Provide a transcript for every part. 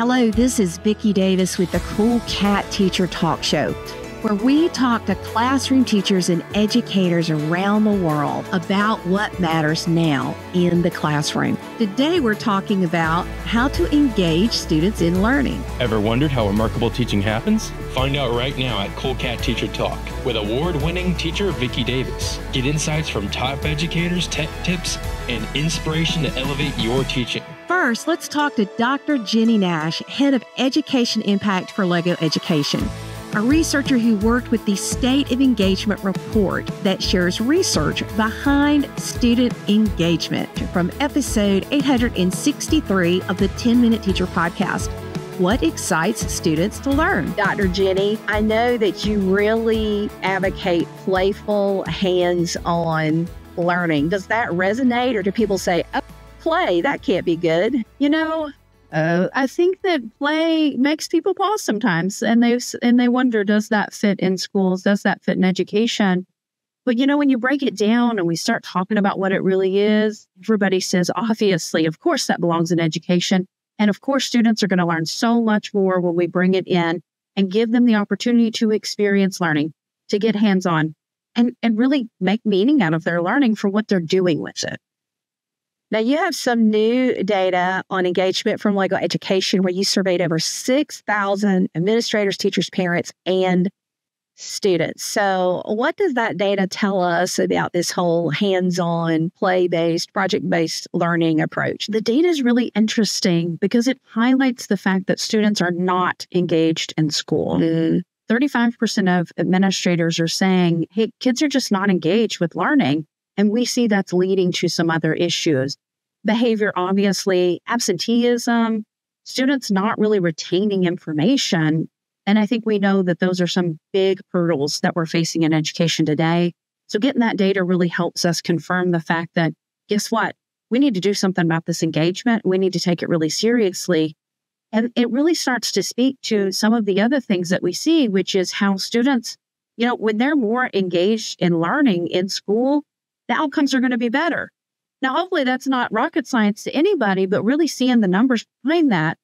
Hello, this is Vicki Davis with the Cool Cat Teacher Talk Show, where we talk to classroom teachers and educators around the world about what matters now in the classroom. Today, we're talking about how to engage students in learning. Ever wondered how remarkable teaching happens? Find out right now at Cool Cat Teacher Talk with award-winning teacher Vicki Davis. Get insights from top educators, tech tips, and inspiration to elevate your teaching. First, let's talk to Dr. Jenny Nash, Head of Education Impact for LEGO Education, a researcher who worked with the State of Engagement Report that shares research behind student engagement from episode 863 of the 10-Minute Teacher Podcast. What excites students to learn? Dr. Jenny, I know that you really advocate playful, hands-on learning. Does that resonate, or do people say, oh, play, that can't be good? I think that play makes people pause sometimes, and they wonder, does that fit in schools? Does that fit in education? But when you break it down and we start talking about what it really is, everybody says, obviously, of course, that belongs in education. And of course, students are going to learn so much more when we bring it in and give them the opportunity to experience learning, to get hands-on, and really make meaning out of their learning for what they're doing with it. Now, you have some new data on engagement from LEGO Education where you surveyed over 6,000 administrators, teachers, parents, and students. So what does that data tell us about this whole hands-on, play-based, project-based learning approach? The data is really interesting because it highlights the fact that students are not engaged in school. 35% of administrators are saying, hey, kids are just not engaged with learning. And we see that's leading to some other issues. Behavior, obviously, absenteeism, students not really retaining information. And I think we know that those are some big hurdles that we're facing in education today. So getting that data really helps us confirm the fact that, guess what? We need to do something about this engagement. We need to take it really seriously. And it really starts to speak to some of the other things that we see, which is how students, when they're more engaged in learning in school, the outcomes are going to be better. Now, hopefully that's not rocket science to anybody, but really seeing the numbers behind that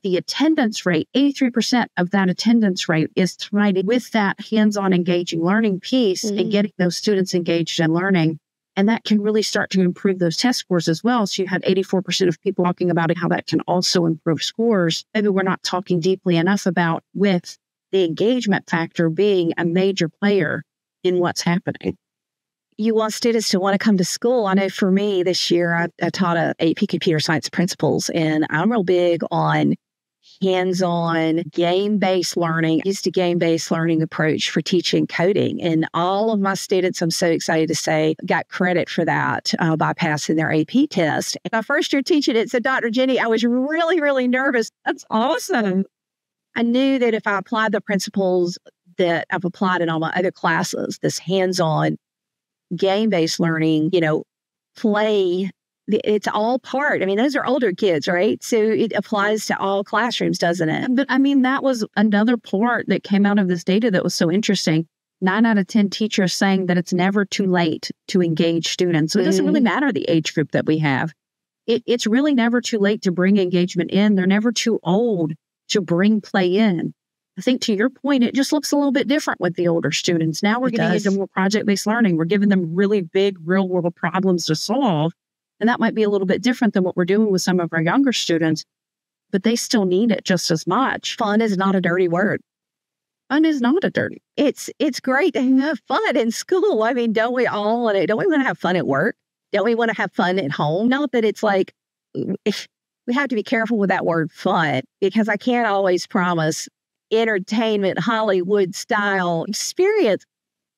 the attendance rate, 83% of that attendance rate is tied with that hands-on engaging learning piece and getting those students engaged in learning. And that can really start to improve those test scores as well. So you had 84% of people talking about how that can also improve scores. Maybe we're not talking deeply enough about with the engagement factor being a major player in what's happening. You want students to want to come to school. I know for me this year, I taught a AP Computer Science Principles, and I'm real big on hands-on, game-based learning. I used a game-based learning approach for teaching coding. And all of my students, I'm so excited to say, got credit for that by passing their AP test. And my first year teaching it, so Dr. Jenny, I was really, really nervous. That's awesome. I knew that if I applied the principles that I've applied in all my other classes, this hands-on, game-based learning, play, it's all part. I mean, those are older kids, right? So it applies to all classrooms, doesn't it? But I mean, that was another part that came out of this data that was so interesting. 9 out of 10 teachers saying that it's never too late to engage students. So it doesn't really matter the age group that we have. It's really never too late to bring engagement in. They're never too old to bring play in. I think to your point, it just looks a little bit different with the older students. Now we're getting into more project-based learning. We're giving them really big real-world problems to solve. And that might be a little bit different than what we're doing with some of our younger students, but they still need it just as much. Fun is not a dirty word. Fun is not a dirty. It's great to have fun in school. I mean, don't we all? Don't we want to have fun at work? Don't we want to have fun at home? Not that it's like, we have to be careful with that word fun, because I can't always promise entertainment, Hollywood style experience.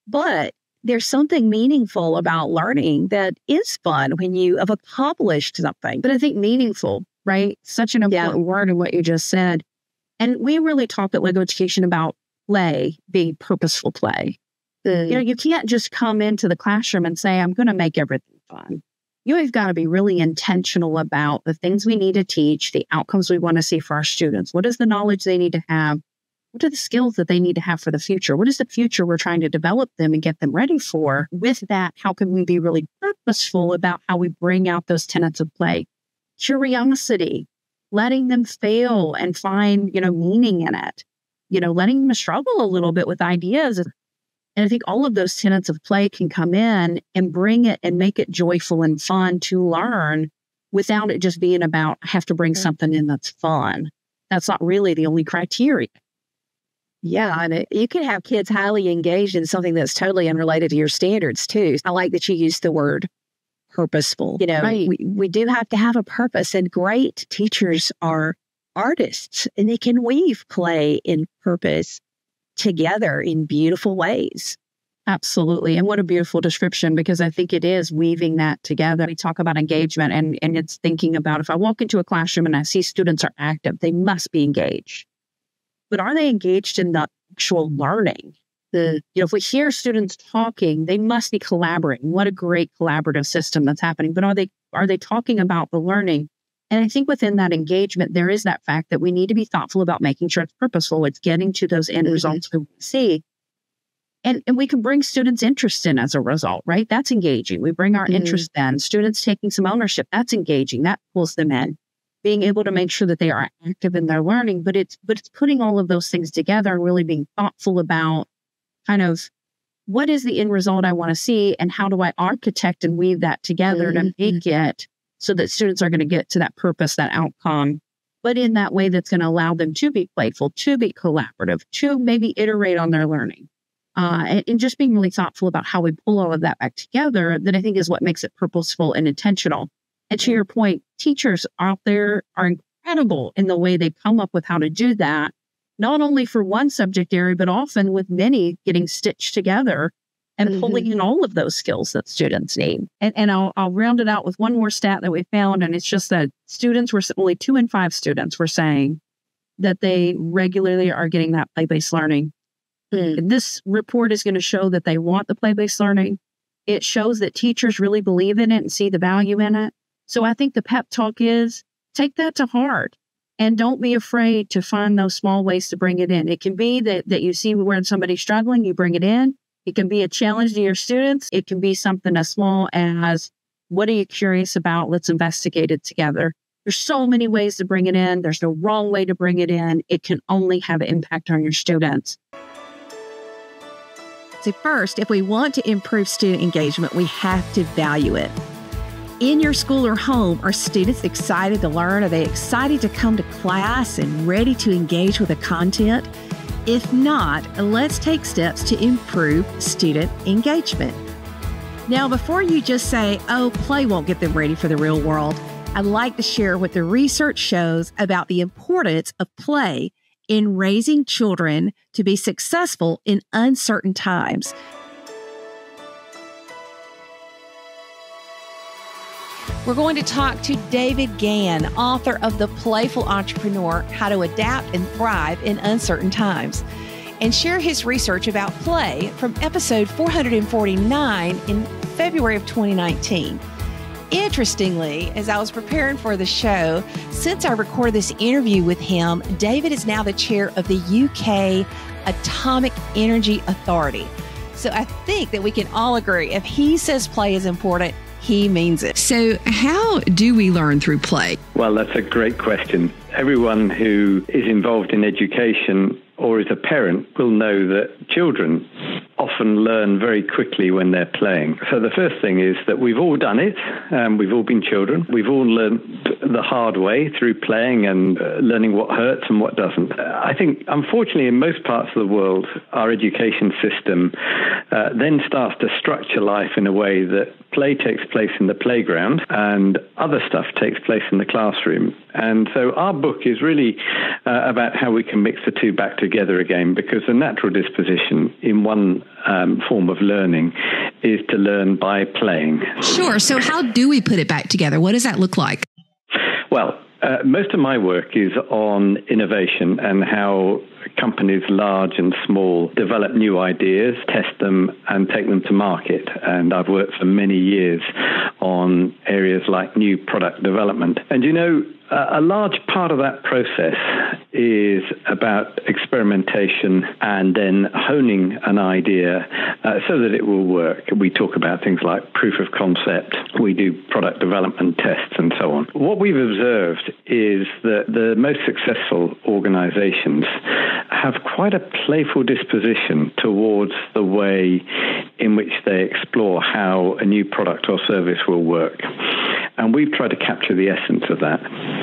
But there's something meaningful about learning that is fun when you have accomplished something. But I think meaningful, right? Such an important word in what you just said. And we really talk at LEGO Education about play being purposeful play. You can't just come into the classroom and say, I'm going to make everything fun. You've got to be really intentional about the things we need to teach, the outcomes we want to see for our students. What is the knowledge they need to have? What are the skills that they need to have for the future? What is the future we're trying to develop them and get them ready for? With that, how can we be really purposeful about how we bring out those tenets of play? Curiosity, letting them fail and find, meaning in it, letting them struggle a little bit with ideas. And I think all of those tenets of play can come in and bring it and make it joyful and fun to learn without it just being about, I have to bring something in that's fun. That's not really the only criteria. Yeah, and you can have kids highly engaged in something that's totally unrelated to your standards, too. I like that you used the word purposeful. Right. We do have to have a purpose, and great teachers are artists, and they can weave play and purpose together in beautiful ways. Absolutely. And what a beautiful description, because I think it is weaving that together. We talk about engagement, and it's thinking about, if I walk into a classroom and I see students are active, they must be engaged. But are they engaged in the actual learning? If we hear students talking, they must be collaborating. What a great collaborative system that's happening. But are they talking about the learning? And I think within that engagement, there is that fact that we need to be thoughtful about making sure it's purposeful. It's getting to those end results we see. And we can bring students' interest in as a result, right? That's engaging. We bring our interest in. Students taking some ownership, that's engaging. That pulls them in. Being able to make sure that they are active in their learning, but it's putting all of those things together and really being thoughtful about kind of what is the end result I want to see, and how do I architect and weave that together to make it so that students are going to get to that purpose, that outcome, but in that way that's going to allow them to be playful, to be collaborative, to maybe iterate on their learning. And just being really thoughtful about how we pull all of that back together, that I think is what makes it purposeful and intentional. And to your point, teachers out there are incredible in the way they come up with how to do that, not only for one subject area, but often with many getting stitched together and pulling in all of those skills that students need. And I'll round it out with one more stat that we found, and it's just that only 2 in 5 students were saying that they regularly are getting that play-based learning. This report is going to show that they want the play-based learning. It shows that teachers really believe in it and see the value in it. So I think the pep talk is, take that to heart and don't be afraid to find those small ways to bring it in. It can be that you see where somebody's struggling, you bring it in. It can be a challenge to your students. It can be something as small as, what are you curious about? Let's investigate it together. There's so many ways to bring it in. There's no wrong way to bring it in. It can only have an impact on your students. So first, if we want to improve student engagement, we have to value it. In your school or home, are students excited to learn? Are they excited to come to class and ready to engage with the content? If not, let's take steps to improve student engagement. Now, before you just say, oh, play won't get them ready for the real world, I'd like to share what the research shows about the importance of play in raising children to be successful in uncertain times. We're going to talk to David Gann, author of The Playful Entrepreneur, How to Adapt and Thrive in Uncertain Times, and share his research about play from episode 449 in February of 2019. Interestingly, as I was preparing for the show, since I recorded this interview with him, David is now the chair of the UK Atomic Energy Authority. So I think that we can all agree, if he says play is important, he means it. So how do we learn through play? Well, that's a great question. Everyone who is involved in education or is a parent will know that children often learn very quickly when they're playing. So the first thing is that we've all done it. We've all been children. We've all learned the hard way through playing and learning what hurts and what doesn't. I think, unfortunately, in most parts of the world, our education system then starts to structure life in a way that play takes place in the playground and other stuff takes place in the classroom. And so our book is really about how we can mix the two back together again, because the natural disposition in one form of learning is to learn by playing. Sure. So how do we put it back together? What does that look like? Well, most of my work is on innovation and how companies large and small develop new ideas, test them, and take them to market. And I've worked for many years on areas like new product development. And a large part of that process is about experimentation and then honing an idea so that it will work. We talk about things like proof of concept. We do product development tests and so on. What we've observed is that the most successful organizations have quite a playful disposition towards the way in which they explore how a new product or service will work. And we've tried to capture the essence of that.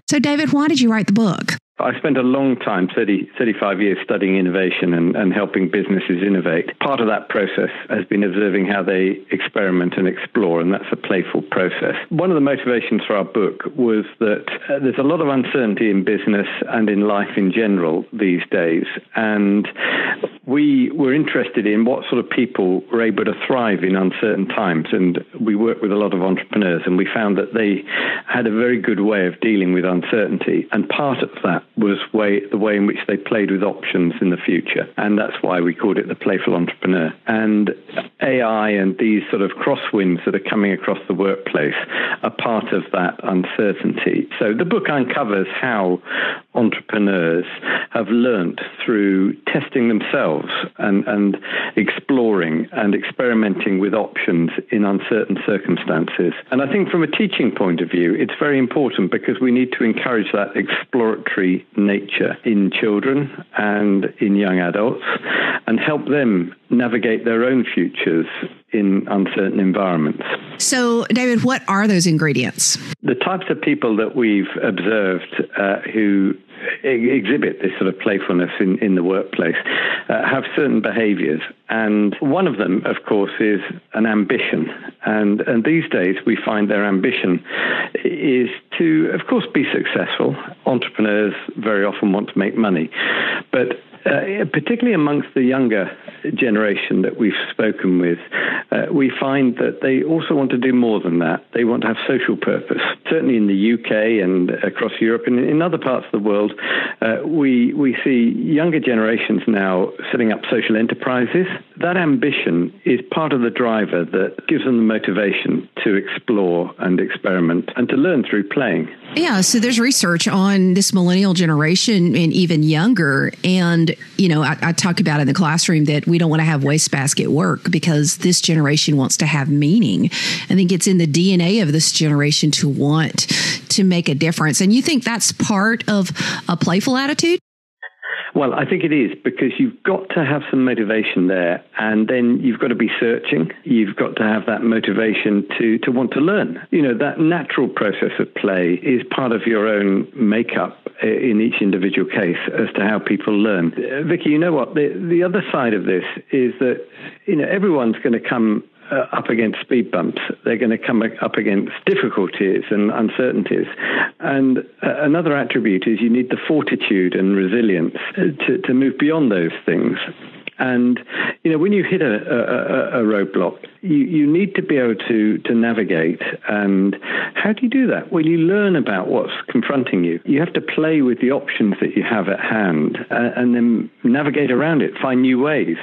So, David, why did you write the book? I spent a long time, 35 years, studying innovation and helping businesses innovate. Part of that process has been observing how they experiment and explore, and that's a playful process. One of the motivations for our book was that there's a lot of uncertainty in business and in life in general these days, and we were interested in what sort of people were able to thrive in uncertain times, and we worked with a lot of entrepreneurs, and we found that they had a very good way of dealing with uncertainty, and part of that was the way in which they played with options in the future. And that's why we called it the playful entrepreneur. And AI and these sort of crosswinds that are coming across the workplace are part of that uncertainty. So the book uncovers how entrepreneurs have learned through testing themselves and exploring and experimenting with options in uncertain circumstances. And I think from a teaching point of view, it's very important because we need to encourage that exploratory nature in children and in young adults and help them navigate their own futures in uncertain environments. So, David, what are those ingredients? The types of people that we've observed who exhibit this sort of playfulness in the workplace have certain behaviors. And one of them, of course, is an ambition. And these days we find their ambition is to, of course, be successful. Entrepreneurs very often want to make money. But particularly amongst the younger generation that we've spoken with, we find that they also want to do more than that. They want to have social purpose. Certainly in the UK and across Europe and in other parts of the world, we see younger generations now setting up social enterprises. That ambition is part of the driver that gives them the motivation to explore and experiment and to learn through playing. Yeah, so there's research on this millennial generation and even younger. And, you know, I talk about in the classroom that we don't want to have wastebasket work because this generation wants to have meaning. I think it's in the DNA of this generation to want to make a difference. And you think that's part of a playful attitude? Well, I think it is, because you've got to have some motivation there, and then you've got to be searching. You've got to have that motivation to want to learn. You know, that natural process of play is part of your own makeup in each individual case as to how people learn. Vicky, you know what? The other side of this is that, you know, everyone's going to come up against speed bumps. They're going to come up against difficulties and uncertainties. And another attribute is you need the fortitude and resilience to move beyond those things. And, you know, when you hit a roadblock, you need to be able to navigate. And how do you do that? Well, you learn about what's confronting you. You have to play with the options that you have at hand and then navigate around it, find new ways.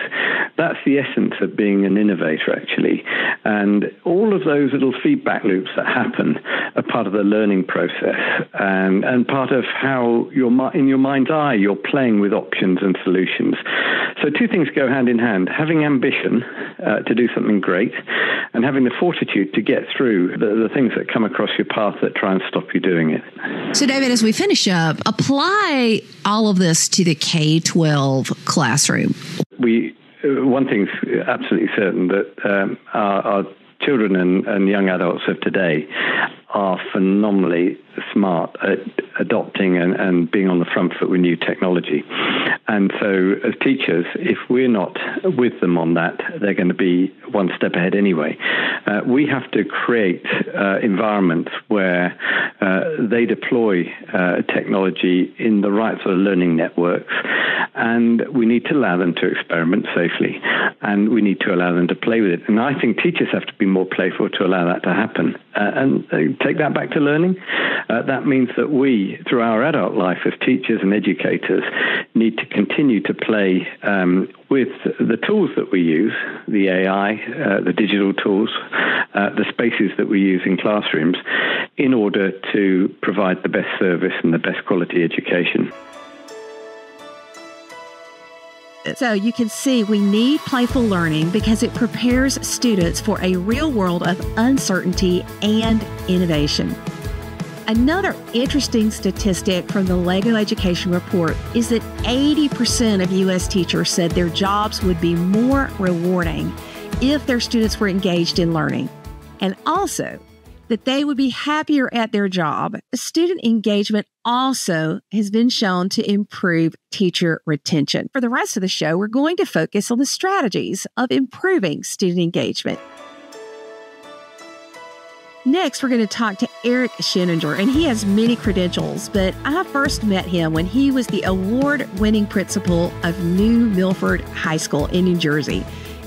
That's the essence of being an innovator, actually. And all of those little feedback loops that happen are part of the learning process and part of how in your mind's eye, you're playing with options and solutions. So two things go hand in hand: having ambition to do something great and having the fortitude to get through the things that come across your path that try and stop you doing it. So, David, as we finish up, apply all of this to the K-12 classroom. One thing's absolutely certain, that our children and young adults of today are phenomenally smart at adopting and being on the front foot with new technology. And so as teachers, if we're not with them on that, they're going to be one step ahead anyway. We have to create environments where they deploy technology in the right sort of learning networks and we need to allow them to experiment safely, and we need to allow them to play with it. And I think teachers have to be more playful to allow that to happen. And take that back to learning. That means that we, through our adult life as teachers and educators, need to continue to play with the tools that we use, the AI, the digital tools, the spaces that we use in classrooms, in order to provide the best service and the best quality education. So you can see we need playful learning because it prepares students for a real world of uncertainty and innovation. Another interesting statistic from the Lego Education Report is that 80% of U.S. teachers said their jobs would be more rewarding if their students were engaged in learning, and also that they would be happier at their job. Student engagement also has been shown to improve teacher retention. For the rest of the show, we're going to focus on the strategies of improving student engagement. Next, we're going to talk to Eric Scheninger, and he has many credentials, but I first met him when he was the award-winning principal of New Milford High School in New Jersey,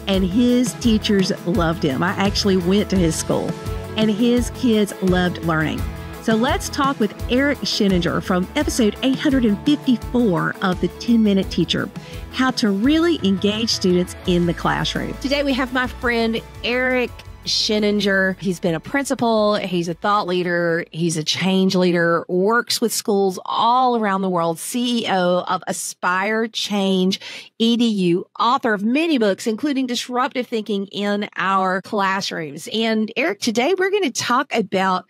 and his teachers loved him. I actually went to his school, and his kids loved learning. So let's talk with Eric Scheninger from episode 854 of The 10-Minute Teacher, how to really engage students in the classroom. Today we have my friend Eric Scheninger. He's been a principal, he's a thought leader, he's a change leader, works with schools all around the world, CEO of Aspire Change EDU, author of many books, including Disruptive Thinking in Our Classrooms. And Eric, today we're going to talk about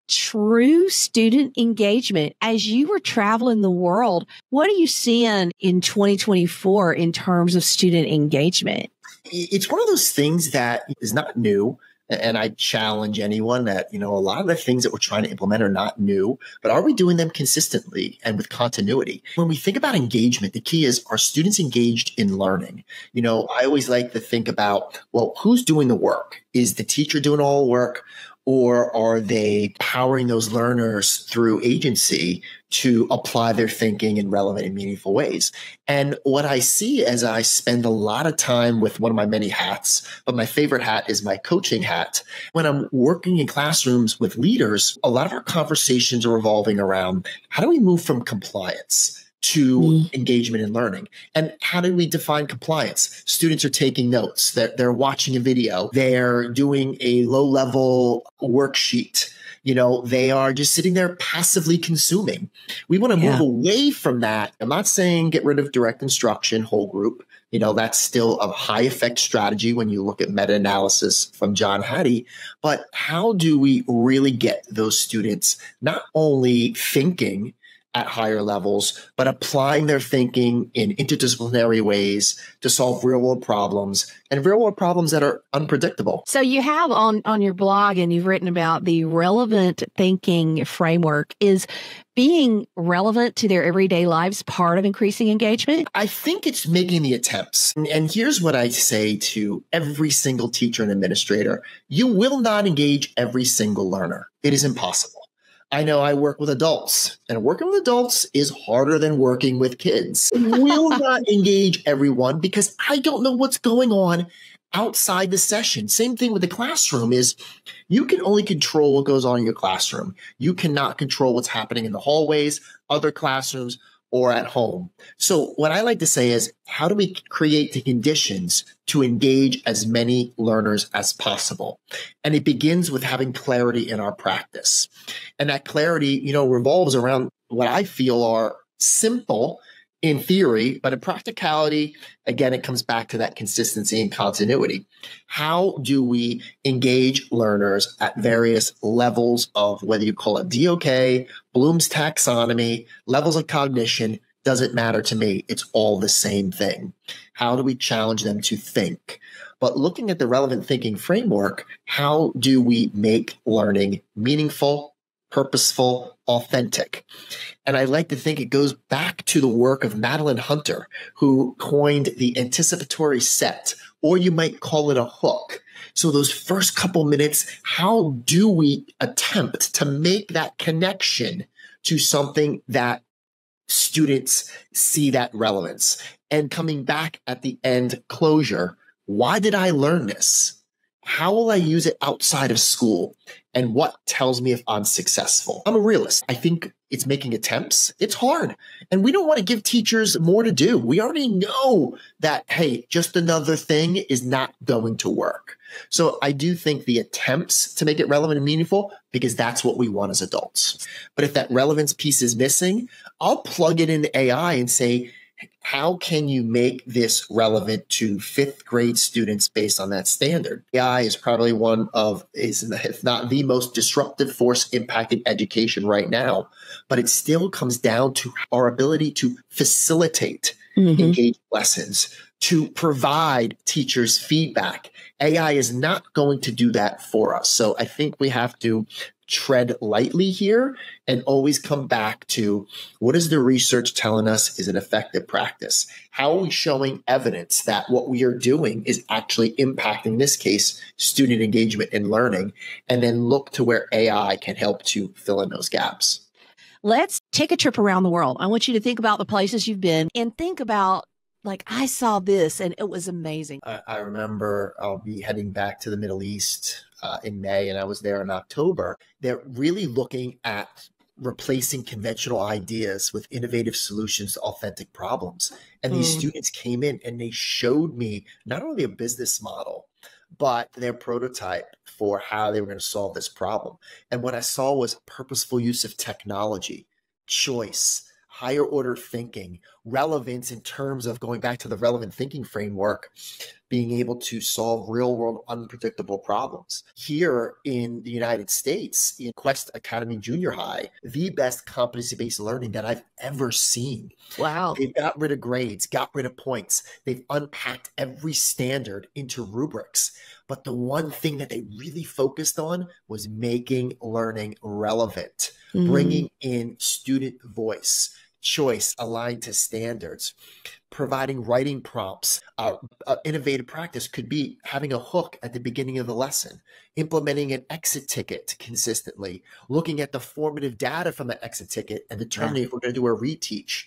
true student engagement. As you were traveling the world, what are you seeing in 2024 in terms of student engagement? It's one of those things that is not new. And I challenge anyone that, a lot of the things that we're trying to implement are not new, but are we doing them consistently and with continuity? When we think about engagement, the key is, are students engaged in learning? I always like to think about, well, who's doing the work? Is the teacher doing all the work? Or are they powering those learners through agency to apply their thinking in relevant and meaningful ways? And what I see as I spend a lot of time with one of my many hats, but my favorite hat is my coaching hat. When I'm working in classrooms with leaders, a lot of our conversations are revolving around how do we move from compliance to engagement in learning? And how do we define compliance? Students are taking notes, they're watching a video, they're doing a low-level worksheet. They are just sitting there passively consuming. We want to move away from that. I'm not saying get rid of direct instruction, whole group. That's still a high effect strategy when you look at meta-analysis from John Hattie. But how do we really get those students not only thinking at higher levels, but applying their thinking in interdisciplinary ways to solve real world problems, and real world problems that are unpredictable? So you have on your blog, and you've written about the relevant thinking framework. Is being relevant to their everyday lives part of increasing engagement? I think it's making the attempts. And here's what I say to every single teacher and administrator. You will not engage every single learner. It is impossible. I know I work with adults, and working with adults is harder than working with kids. Will not engage everyone because I don't know what's going on outside the session. Same thing with the classroom is you can only control what goes on in your classroom. You cannot control what's happening in the hallways, other classrooms, or at home. So what I like to say is, how do we create the conditions to engage as many learners as possible? And it begins with having clarity in our practice. And that clarity, revolves around what I feel are simple in theory, but in practicality, again, it comes back to that consistency and continuity. How do we engage learners at various levels of, whether you call it DOK, Bloom's taxonomy, levels of cognition, doesn't matter to me. It's all the same thing. How do we challenge them to think? But looking at the relevant thinking framework, how do we make learning meaningful, purposeful, authentic? And I like to think it goes back to the work of Madeline Hunter, who coined the anticipatory set, or you might call it a hook. So those first couple minutes, how do we attempt to make that connection to something that students see that relevance. And coming back at the end, closure. Why did I learn this? How will I use it outside of school? And what tells me if I'm successful? I'm a realist. I think it's making attempts. It's hard. And we don't want to give teachers more to do. We already know that, hey, just another thing is not going to work. So I do think the attempts to make it relevant and meaningful, because that's what we want as adults. But if that relevance piece is missing, I'll plug it into AI and say, how can you make this relevant to fifth grade students based on that standard? AI is probably one of, if not the most disruptive force impacting education right now, but it still comes down to our ability to facilitate engaged lessons, to provide teachers feedback. AI is not going to do that for us. So I think we have to tread lightly here and always come back to, what is the research telling us is an effective practice? How are we showing evidence that what we are doing is actually impacting, in this case, student engagement and learning, and then look to where AI can help to fill in those gaps. Let's take a trip around the world. I want you to think about the places you've been and think about, like, I saw this and it was amazing. I remember I'll be heading back to the Middle East in May, and I was there in October. They're really looking at replacing conventional ideas with innovative solutions to authentic problems. And these students came in and they showed me not only a business model, but their prototype for how they were going to solve this problem. And what I saw was purposeful use of technology, choice, higher order thinking, relevance in terms of going back to the relevant thinking framework, being able to solve real world unpredictable problems. Here in the United States, in Quest Academy Junior High, the best competency-based learning that I've ever seen. Wow. They've got rid of grades, got rid of points. They've unpacked every standard into rubrics. But the one thing that they really focused on was making learning relevant, bringing in student voice, choice aligned to standards, providing writing prompts. Innovative practice could be having a hook at the beginning of the lesson, implementing an exit ticket consistently, looking at the formative data from the exit ticket and determining if we're going to do a reteach.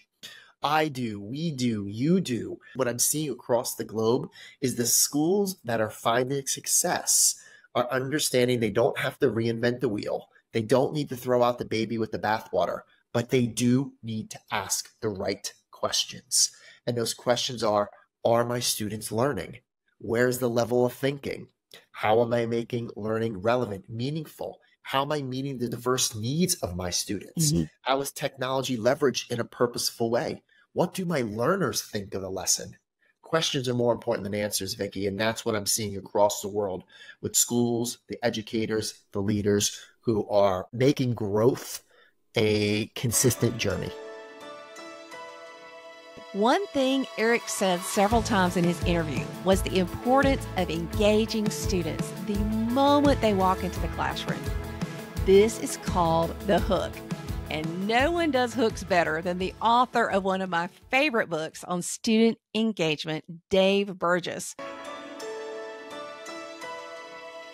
I do, we do, you do. What I'm seeing across the globe is the schools that are finding success are understanding they don't have to reinvent the wheel. They don't need to throw out the baby with the bathwater, but they do need to ask the right questions. And those questions are my students learning? Where's the level of thinking? How am I making learning relevant, meaningful? How am I meeting the diverse needs of my students? How is technology leveraged in a purposeful way? What do my learners think of the lesson? Questions are more important than answers, Vicki, and that's what I'm seeing across the world with schools, the educators, the leaders who are making growth a consistent journey. One thing Eric said several times in his interview was the importance of engaging students the moment they walk into the classroom. This is called the hook. And no one does hooks better than the author of one of my favorite books on student engagement, Dave Burgess.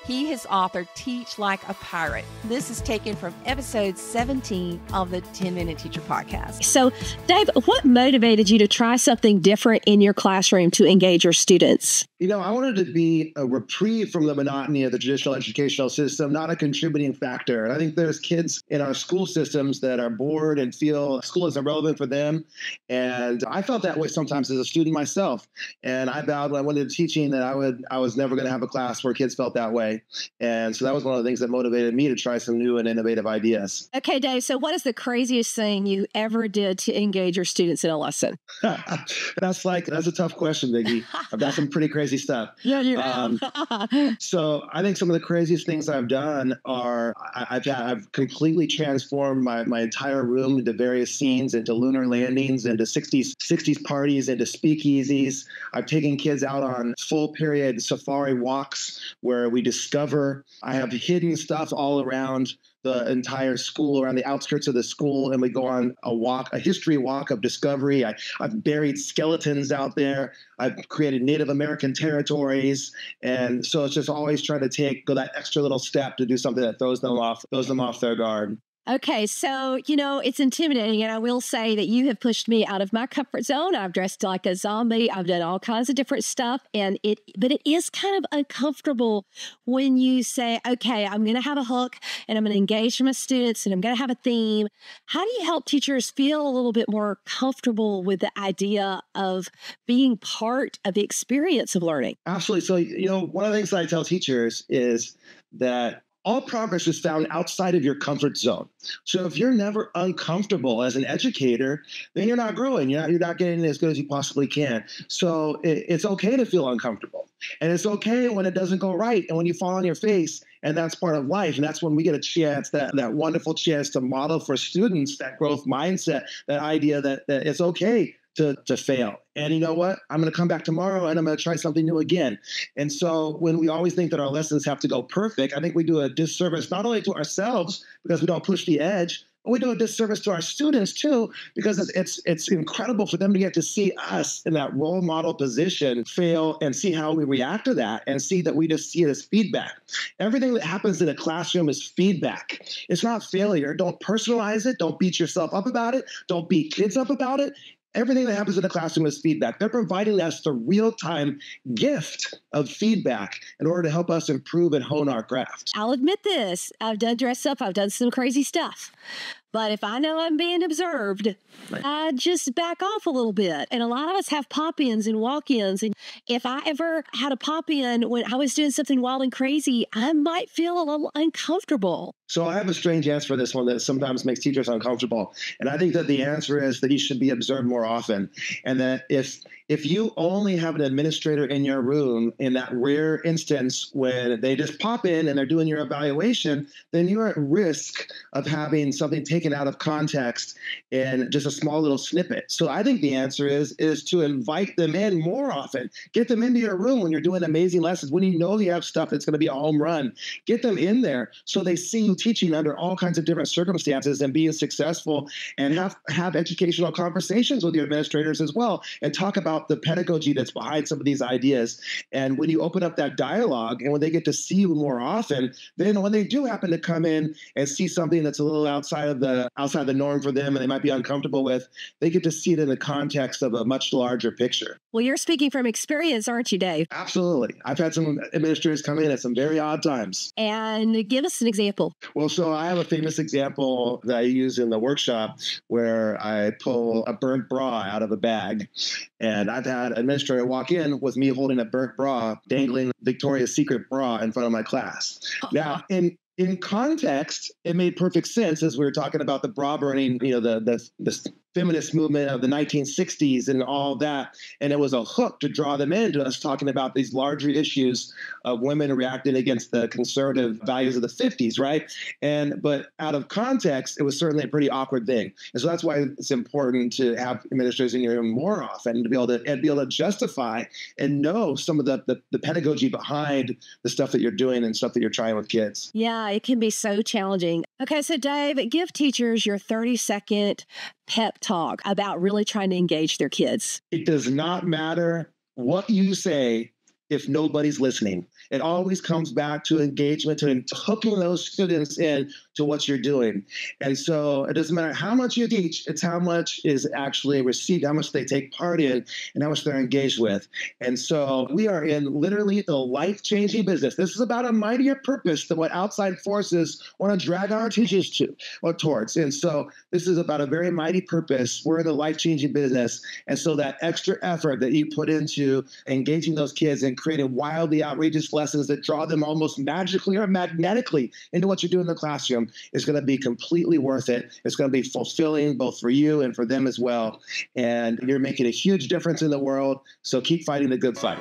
He has authored Teach Like a Pirate. This is taken from episode 17 of the 10-Minute Teacher podcast. So, Dave, what motivated you to try something different in your classroom to engage your students? You know, I wanted to be a reprieve from the monotony of the traditional educational system, not a contributing factor. And I think there's kids in our school systems that are bored and feel school isn't relevant for them. And I felt that way sometimes as a student myself. And I vowed when I went into teaching that I was never going to have a class where kids felt that way. And so that was one of the things that motivated me to try some new and innovative ideas. Okay, Dave, so what is the craziest thing you ever did to engage your students in a lesson? That's a tough question, Biggie. I've done some pretty crazy stuff. Yeah, you have. So I think some of the craziest things I've done are I've completely transformed my entire room into various scenes, into lunar landings, into 60s parties, into speakeasies. I've taken kids out on full period safari walks where we discover. I have hidden stuff all around the entire school, around the outskirts of the school, and we go on a history walk of discovery. I've buried skeletons out there. I've created Native American territories. And so it's just always trying to go that extra little step to do something that throws them off their guard. Okay, so, it's intimidating. And I will say that you have pushed me out of my comfort zone. I've dressed like a zombie. I've done all kinds of different stuff. But it is kind of uncomfortable when you say, okay, I'm going to have a hook and I'm going to engage my students and I'm going to have a theme. How do you help teachers feel a little bit more comfortable with the idea of being part of the experience of learning? Absolutely. So, one of the things that I tell teachers is that all progress is found outside of your comfort zone. So if you're never uncomfortable as an educator, then you're not growing. You're not getting as good as you possibly can. So it's okay to feel uncomfortable. And it's okay when it doesn't go right and when you fall on your face. And that's part of life. And that's when we get a chance, that wonderful chance to model for students that growth mindset, that idea that it's okay to fail. And you know what? I'm going to come back tomorrow and I'm going to try something new again. And so when we always think that our lessons have to go perfect, I think we do a disservice not only to ourselves because we don't push the edge, but we do a disservice to our students too, because it's incredible for them to get to see us in that role model position fail and see how we react to that and see that we just see it as feedback. Everything that happens in a classroom is feedback. It's not failure. Don't personalize it. Don't beat yourself up about it. Don't beat kids up about it. Everything that happens in the classroom is feedback. They're providing us the real-time gift of feedback in order to help us improve and hone our craft. I'll admit this. I've done dress up. I've done some crazy stuff. But if I know I'm being observed, I just back off a little bit. And a lot of us have pop-ins and walk-ins. And if I ever had a pop-in when I was doing something wild and crazy, I might feel a little uncomfortable. So I have a strange answer for this one that sometimes makes teachers uncomfortable. And I think that the answer is that you should be observed more often. And that if you only have an administrator in your room in that rare instance when they just pop in and they're doing your evaluation, then you're at risk of having something taken out of context in just a small little snippet. So I think the answer is to invite them in more often. Get them into your room when you're doing amazing lessons, when you know you have stuff that's going to be a home run. Get them in there so they see you teaching under all kinds of different circumstances and being successful, and have educational conversations with your administrators as well and talk about the pedagogy that's behind some of these ideas. And when you open up that dialogue and when they get to see you more often, then when they do happen to come in and see something that's a little outside the norm for them and they might be uncomfortable with, they get to see it in the context of a much larger picture. Well, you're speaking from experience, aren't you, Dave? Absolutely. I've had some administrators come in at some very odd times. And give us an example. Well, so I have a famous example that I use in the workshop where I pull a burnt bra out of a bag. And I've had an administrator walk in with me holding a burnt bra, dangling Victoria's Secret bra in front of my class. Now, in context, it made perfect sense as we were talking about the bra burning, the feminist movement of the 1960s and all that. And it was a hook to draw them into us talking about these larger issues of women reacting against the conservative values of the 50s, right? But out of context, it was certainly a pretty awkward thing. And so that's why it's important to have administrators in your room more often to be able to justify and know some of the pedagogy behind the stuff that you're doing and stuff that you're trying with kids. Yeah, it can be so challenging. Okay, so Dave, give teachers your 30-second pep talk about really trying to engage their kids. It does not matter what you say if nobody's listening. It always comes back to engagement, to hooking those students in to what you're doing. And so it doesn't matter how much you teach, it's how much is actually received, how much they take part in, and how much they're engaged with. And so we are in literally the life-changing business. This is about a mightier purpose than what outside forces want to drag our teachers to or towards. And so this is about a very mighty purpose. We're in the life-changing business. And so that extra effort that you put into engaging those kids and creating wildly outrageous lessons that draw them almost magically or magnetically into what you're doing in the classroom is going to be completely worth it. It's going to be fulfilling both for you and for them as well. And you're making a huge difference in the world. So keep fighting the good fight.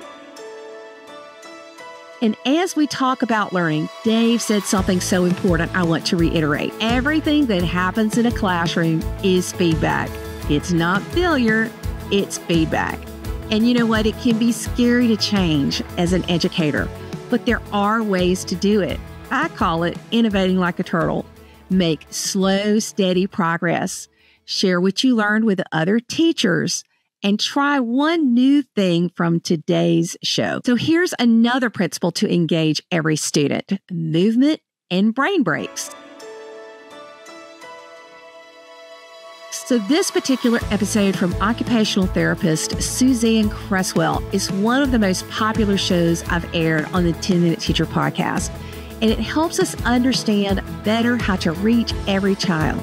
And as we talk about learning, Dave said something so important I want to reiterate. Everything that happens in a classroom is feedback. It's not failure, it's feedback. And you know what? It can be scary to change as an educator, but there are ways to do it. I call it innovating like a turtle. Make slow, steady progress. Share what you learned with other teachers and try one new thing from today's show. So here's another principle to engage every student: movement and brain breaks. So this particular episode from occupational therapist Suzanne Cresswell is one of the most popular shows I've aired on the 10-Minute Teacher podcast, and it helps us understand better how to reach every child.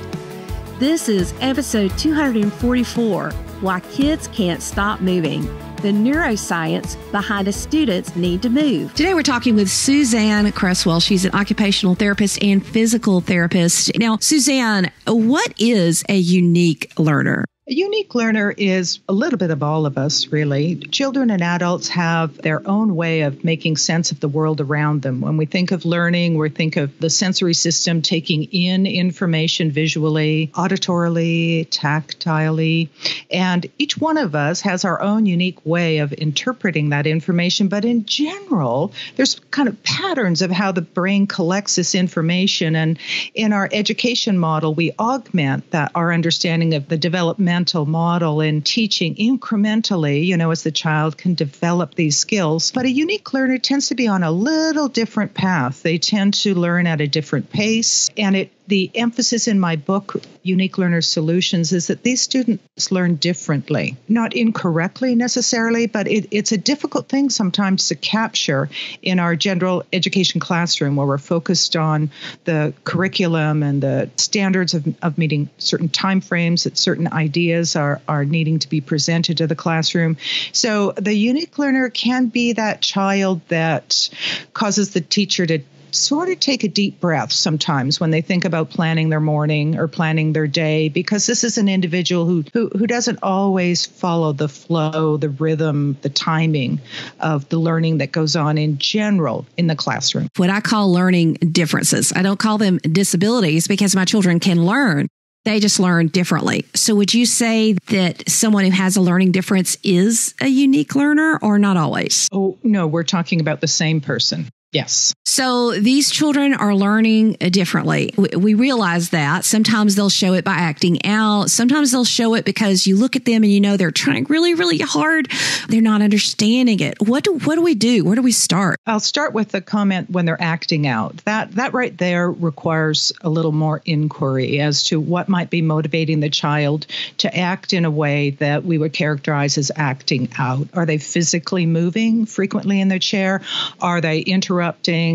This is episode 244, Why Kids Can't Stop Moving, the neuroscience behind a student's need to move. Today we're talking with Suzanne Cresswell. She's an occupational therapist and physical therapist. Now, Suzanne, what is a unique learner? A unique learner is a little bit of all of us, really. Children and adults have their own way of making sense of the world around them. When we think of learning, we think of the sensory system taking in information visually, auditorily, tactilely, and each one of us has our own unique way of interpreting that information. But in general, there's kind of patterns of how the brain collects this information. And in our education model, we augment that our understanding of the developmental model in teaching incrementally, as the child can develop these skills. But a unique learner tends to be on a little different path. They tend to learn at a different pace. And the emphasis in my book, Unique Learner Solutions, is that these students learn differently, not incorrectly necessarily, but it's a difficult thing sometimes to capture in our general education classroom where we're focused on the curriculum and the standards of meeting certain timeframes, that certain ideas are needing to be presented to the classroom. So the unique learner can be that child that causes the teacher to sort of take a deep breath sometimes when they think about planning their morning or planning their day, because this is an individual who doesn't always follow the flow, the rhythm, the timing of the learning that goes on in general in the classroom. What I call learning differences. I don't call them disabilities because my children can learn. They just learn differently. So would you say that someone who has a learning difference is a unique learner or not always? Oh, no, we're talking about the same person. Yes. So these children are learning differently. We realize that. Sometimes they'll show it by acting out. Sometimes they'll show it because you look at them and they're trying really, really hard. They're not understanding it. What do we do? Where do we start? I'll start with the comment when they're acting out. That right there requires a little more inquiry as to what might be motivating the child to act in a way that we would characterize as acting out. Are they physically moving frequently in their chair? Are they interrupting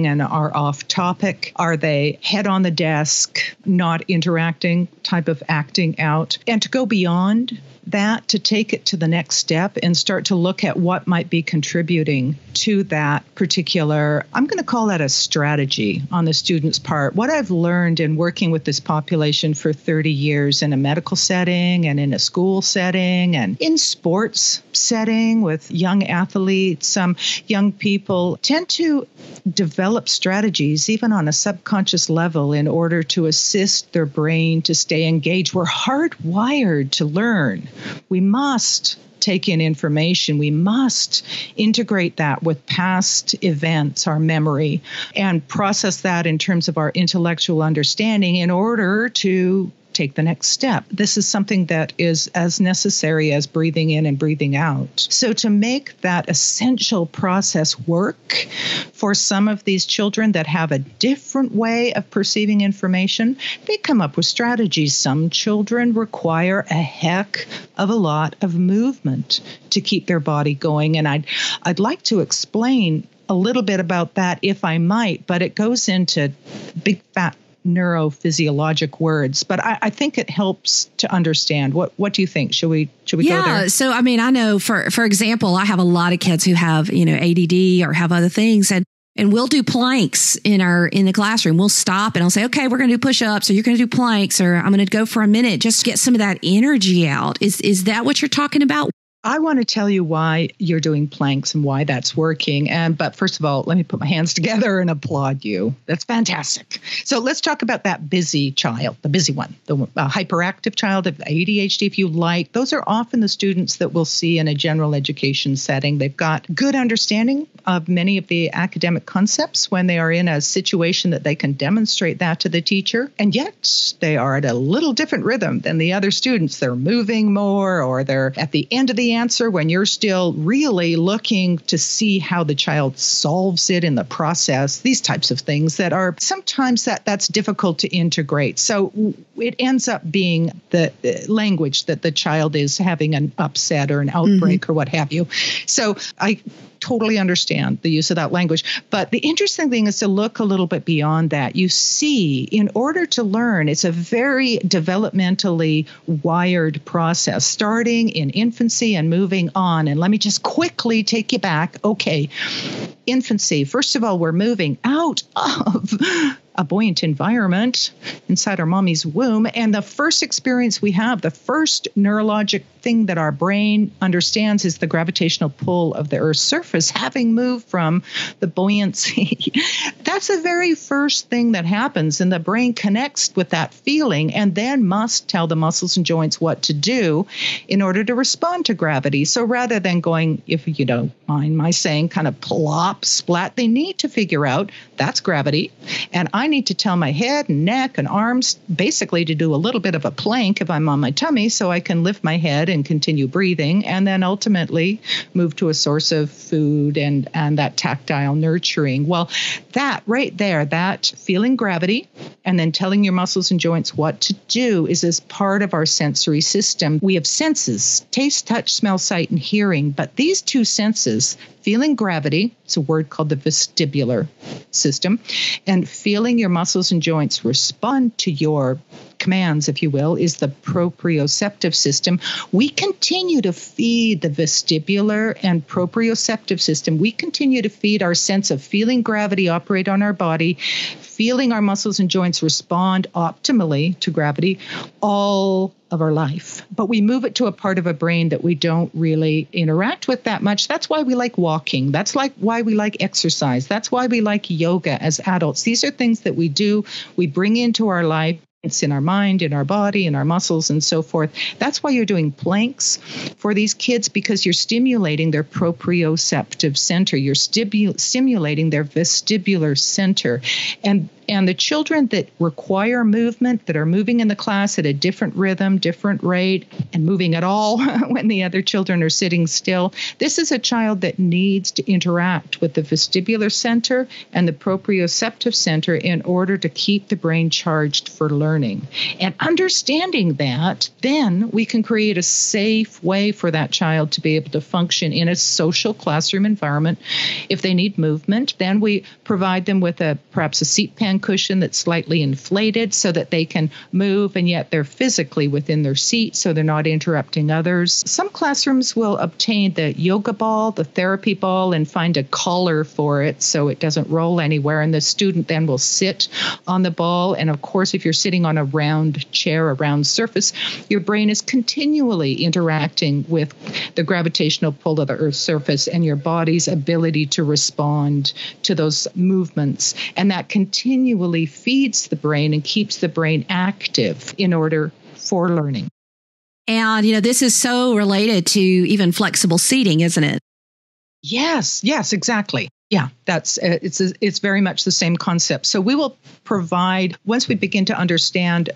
and are off topic? Are they head on the desk, not interacting, type of acting out? And to go beyond that, to take it to the next step and start to look at what might be contributing to that particular, I'm going to call that a strategy on the student's part. What I've learned in working with this population for 30 years in a medical setting and in a school setting and in sports setting with young athletes, young people tend to develop strategies even on a subconscious level in order to assist their brain to stay engaged. We're hardwired to learn. We must take in information. We must integrate that with past events, our memory, and process that in terms of our intellectual understanding in order to take the next step. This is something that is as necessary as breathing in and breathing out. So to make that essential process work for some of these children that have a different way of perceiving information, they come up with strategies. Some children require a heck of a lot of movement to keep their body going. And I'd like to explain a little bit about that if I might, but it goes into big fat neurophysiologic words, but I think it helps to understand. What do you think? Should we go there? Yeah. So, I know, for example, I have a lot of kids who have, ADD or have other things, and we'll do planks in the classroom. We'll stop and I'll say, okay, we're going to do push-ups, or you're going to do planks, or I'm going to go for a minute just to get some of that energy out. Is that what you're talking about? I want to tell you why you're doing planks and why that's working. But first of all, let me put my hands together and applaud you. That's fantastic. So let's talk about that busy child, the busy one, the hyperactive child, of ADHD, if you like. Those are often the students that we'll see in a general education setting. They've got good understanding of many of the academic concepts when they are in a situation that they can demonstrate that to the teacher. And yet they are at a little different rhythm than the other students. They're moving more, or they're at the end of the the answer, when you're still really looking to see how the child solves it in the process, these types of things that are sometimes that's difficult to integrate. So it ends up being the language that the child is having an upset or an outbreak or what have you. So I totally understand the use of that language. But the interesting thing is to look a little bit beyond that. You see, in order to learn, it's a very developmentally wired process, starting in infancy and moving on. And let me just quickly take you back. Okay, infancy. First of all, we're moving out of a buoyant environment inside our mommy's womb. And the first experience we have, the first neurologic thing that our brain understands is the gravitational pull of the Earth's surface, having moved from the buoyancy. That's the very first thing that happens. And the brain connects with that feeling and then must tell the muscles and joints what to do in order to respond to gravity. So rather than going, if you don't mind my saying, kind of plop, splat, they need to figure out that's gravity. And I need to tell my head and neck and arms basically to do a little bit of a plank if I'm on my tummy so I can lift my head and continue breathing, and then ultimately move to a source of food and that tactile nurturing. Well, that right there, that feeling gravity and then telling your muscles and joints what to do is as part of our sensory system. We have senses, taste, touch, smell, sight, and hearing, but these two senses, feeling gravity, it's a word called the vestibular system, and feeling your muscles and joints respond to your commands, if you will, is the proprioceptive system. We continue to feed the vestibular and proprioceptive system. We continue to feed our sense of feeling gravity operate on our body, feeling our muscles and joints respond optimally to gravity all of our life. But we move it to a part of a brain that we don't really interact with that much. That's why we like walking. That's why we like exercise. That's why we like yoga as adults. These are things that we do, we bring into our life. It's in our mind, in our body, in our muscles, and so forth. That's why you're doing planks for these kids, because you're stimulating their proprioceptive center. You're stimulating their vestibular center. And the children that require movement, that are moving in the class at a different rhythm, different rate, and moving at all when the other children are sitting still, this is a child that needs to interact with the vestibular center and the proprioceptive center in order to keep the brain charged for learning. And understanding that, then we can create a safe way for that child to be able to function in a social classroom environment. If they need movement, then we provide them with perhaps a seat pan cushion that's slightly inflated so that they can move, and yet they're physically within their seat so they're not interrupting others. Some classrooms will obtain the yoga ball, the therapy ball, and find a collar for it so it doesn't roll anywhere, and the student then will sit on the ball. And of course, if you're sitting on a round chair, a round surface, your brain is continually interacting with the gravitational pull of the Earth's surface and your body's ability to respond to those movements. And that continually feeds the brain and keeps the brain active in order for learning. And, this is so related to even flexible seating, isn't it? Yes, exactly. Yeah, it's very much the same concept. So we will provide, once we begin to understand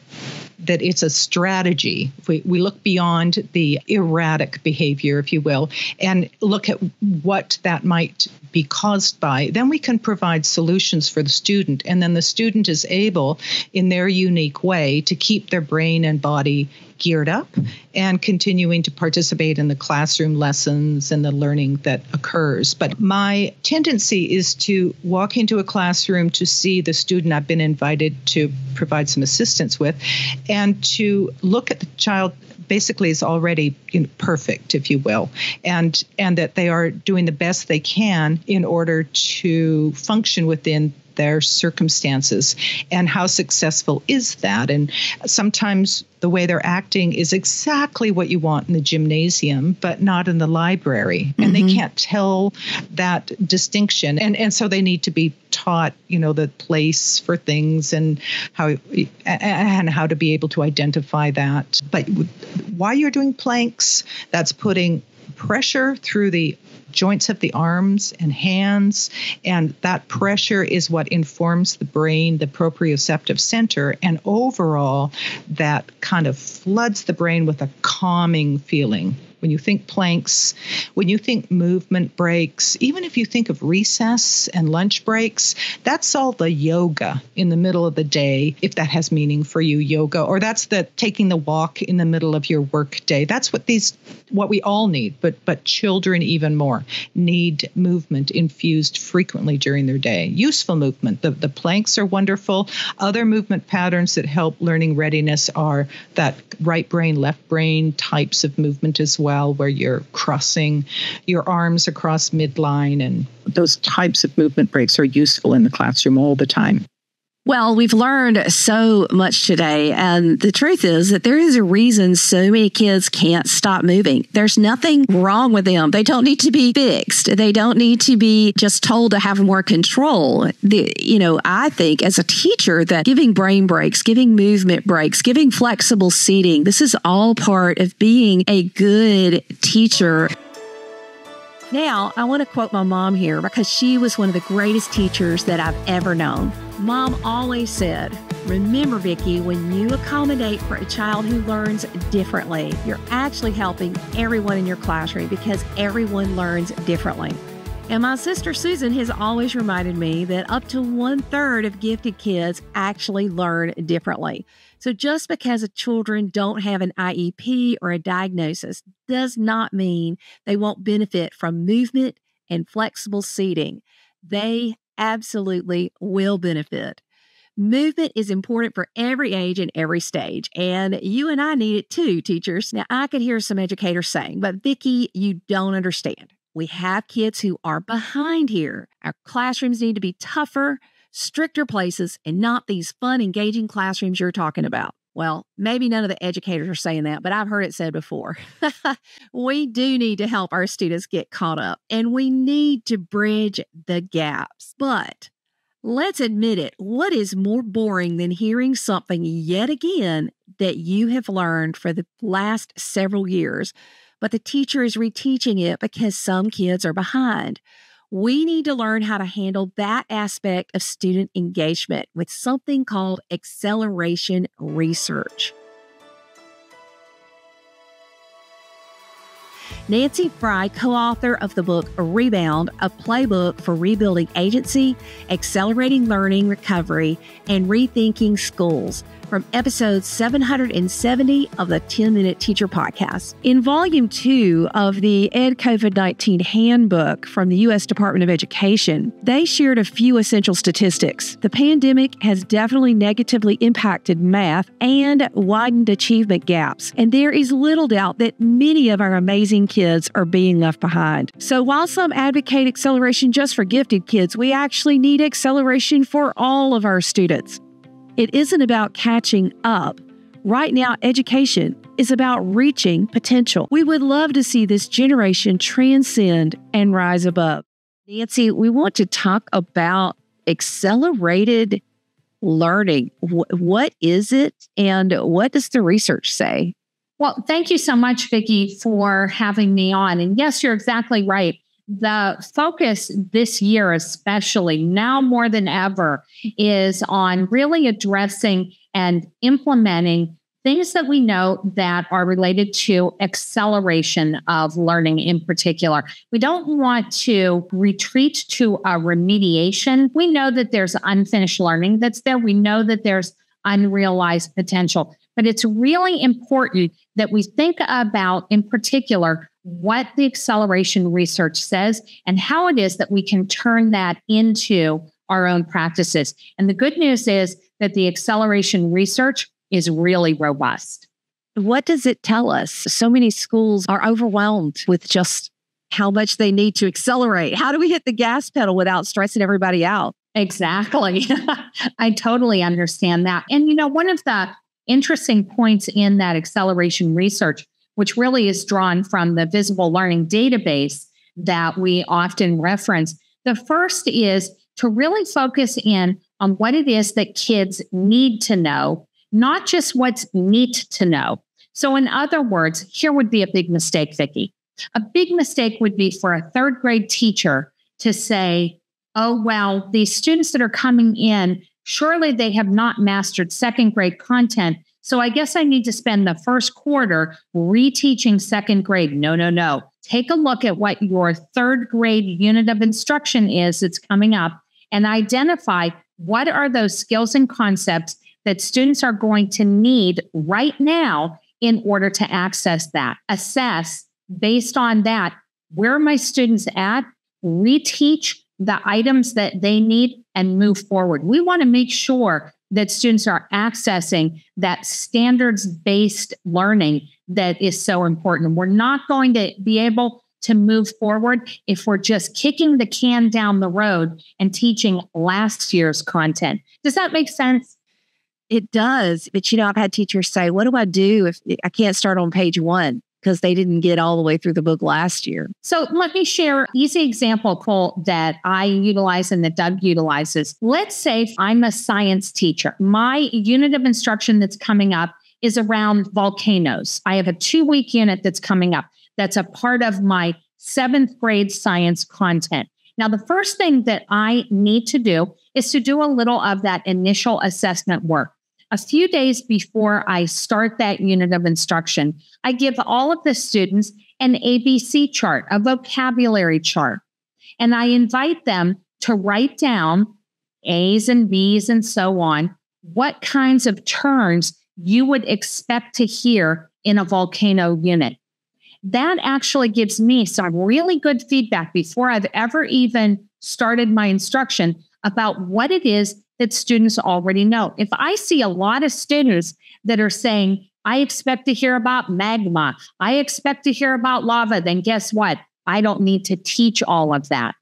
that it's a strategy, if we look beyond the erratic behavior, if you will, and look at what that might be caused by, then we can provide solutions for the student. And then the student is able, in their unique way, to keep their brain and body geared up and continuing to participate in the classroom lessons and the learning that occurs. But my tendency is to walk into a classroom to see the student I've been invited to provide some assistance with, and to look at the child basically is already perfect, if you will, and that they are doing the best they can in order to function within their circumstances. And how successful is that? And sometimes the way they're acting is exactly what you want in the gymnasium, but not in the library. And they can't tell that distinction. And so they need to be taught, the place for things and how to be able to identify that. But while you're doing planks, that's putting pressure through the joints of the arms and hands, and that pressure is what informs the brain, the proprioceptive center, and overall that kind of floods the brain with a calming feeling. When you think planks, when you think movement breaks, even if you think of recess and lunch breaks, that's all the yoga in the middle of the day, if that has meaning for you, yoga, or that's the taking the walk in the middle of your work day. That's what we all need, but children even more need movement infused frequently during their day. Useful movement. The planks are wonderful. Other movement patterns that help learning readiness are that right brain, left brain types of movement as well, where you're crossing your arms across midline. And those types of movement breaks are useful in the classroom all the time. Well, we've learned so much today, and the truth is that there is a reason so many kids can't stop moving. There's nothing wrong with them. They don't need to be fixed. They don't need to be just told to have more control. I think as a teacher that giving brain breaks, giving movement breaks, giving flexible seating, this is all part of being a good teacher. Now, I want to quote my mom here because she was one of the greatest teachers that I've ever known. Mom always said, remember, Vicki, when you accommodate for a child who learns differently, you're actually helping everyone in your classroom because everyone learns differently. And my sister Susan has always reminded me that up to 1/3 of gifted kids actually learn differently. So just because children don't have an IEP or a diagnosis does not mean they won't benefit from movement and flexible seating. They absolutely will benefit. Movement is important for every age and every stage, and you and I need it too, teachers. Now, I could hear some educators saying, but Vicki, you don't understand. We have kids who are behind here. Our classrooms need to be tougher, stricter places, and not these fun, engaging classrooms you're talking about. Well, maybe none of the educators are saying that, but I've heard it said before. We do need to help our students get caught up, and we need to bridge the gaps. But let's admit it, what is more boring than hearing something yet again that you have learned for the last several years, but the teacher is reteaching it because some kids are behind? We need to learn how to handle that aspect of student engagement with something called acceleration research. Nancy Fry, co-author of the book Rebound, a playbook for rebuilding agency, accelerating learning recovery, and rethinking schools, from episode 770 of the 10-Minute Teacher Podcast. In Volume 2 of the Ed COVID-19 Handbook from the U.S. Department of Education, they shared a few essential statistics. The pandemic has definitely negatively impacted math and widened achievement gaps, and there is little doubt that many of our amazing kids are being left behind. So while some advocate acceleration just for gifted kids, we actually need acceleration for all of our students. It isn't about catching up. Right now, education is about reaching potential. We would love to see this generation transcend and rise above. Nancy, we want to talk about accelerated learning. What is it, and what does the research say? Well, thank you so much, Vicki, for having me on. And yes, you're exactly right. The focus this year, especially now more than ever, is on really addressing and implementing things that we know that are related to acceleration of learning in particular. We don't want to retreat to a remediation. We know that there's unfinished learning that's there. We know that there's unrealized potential. But it's really important that we think about, in particular, what the acceleration research says and how it is that we can turn that into our own practices. And the good news is that the acceleration research is really robust. What does it tell us? So many schools are overwhelmed with just how much they need to accelerate. How do we hit the gas pedal without stressing everybody out? Exactly. I totally understand that. And, one of the interesting points in that acceleration research, which really is drawn from the Visible Learning Database that we often reference. The first is to really focus in on what it is that kids need to know, not just what's neat to know. So in other words, here would be a big mistake, Vicki. A big mistake would be for a third grade teacher to say, oh, well, these students that are coming in, surely they have not mastered second grade content, So I guess I need to spend the first quarter reteaching second grade. No, no, no. Take a look at what your third grade unit of instruction is that's coming up and identify what are those skills and concepts that students are going to need right now in order to access that. Assess based on that, where are my students at? Reteach the items that they need and move forward. We want to make sure that students are accessing that standards-based learning that is so important. We're not going to be able to move forward if we're just kicking the can down the road and teaching last year's content. Does that make sense? It does. But, I've had teachers say, what do I do if I can't start on page 1? Because they didn't get all the way through the book last year. So let me share an easy example, Cole, that I utilize and that Doug utilizes. Let's say I'm a science teacher. My unit of instruction that's coming up is around volcanoes. I have a 2-week unit that's coming up. That's a part of my 7th grade science content. Now, the first thing that I need to do is to do a little of that initial assessment work. A few days before I start that unit of instruction, I give all of the students an ABC chart, a vocabulary chart, and I invite them to write down A's and B's and so on, what kinds of terms you would expect to hear in a volcano unit. That actually gives me some really good feedback before I've ever even started my instruction about what it is that students already know. If I see a lot of students that are saying, I expect to hear about magma, I expect to hear about lava, then guess what? I don't need to teach all of that.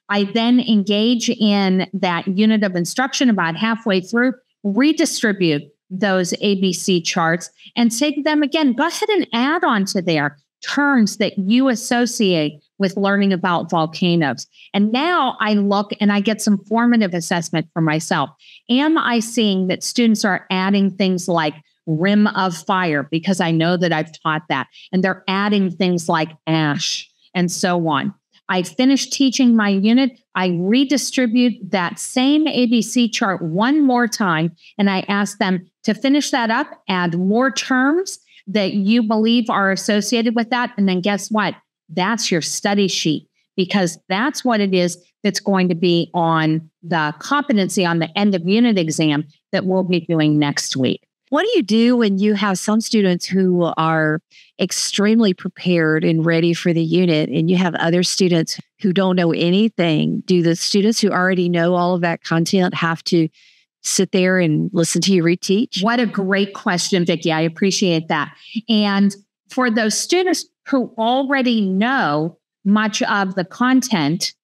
I then engage in that unit of instruction about halfway through, redistribute those ABC charts and say to them again, go ahead and add on to there terms that you associate with learning about volcanoes. And now I look and I get some formative assessment for myself. Am I seeing that students are adding things like rim of fire because I know that I've taught that, and they're adding things like ash and so on. I finish teaching my unit. I redistribute that same ABC chart one more time, and I ask them to finish that up, add more terms that you believe are associated with that. And then guess what? That's your study sheet, because that's what it is that's going to be on the competency on the end of unit exam that we'll be doing next week. What do you do when you have some students who are extremely prepared and ready for the unit, and you have other students who don't know anything? Do the students who already know all of that content have to sit there and listen to you reteach? What a great question, Vicki. I appreciate that. And for those students who already know much of the content,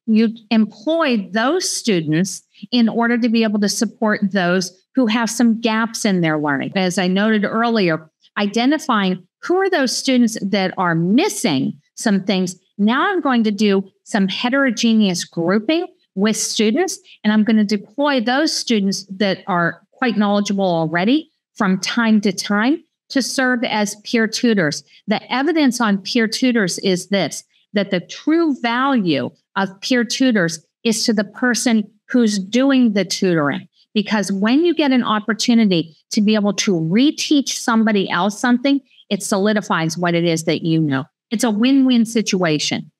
you employ those students in order to be able to support those who have some gaps in their learning. As I noted earlier, identifying who are those students that are missing some things. Now I'm going to do some heterogeneous grouping with students, and I'm going to deploy those students that are quite knowledgeable already from time to time to serve as peer tutors. The evidence on peer tutors is this, that the true value of peer tutors is to the person who's doing the tutoring. Because when you get an opportunity to be able to reteach somebody else something, it solidifies what it is that you know. It's a win-win situation.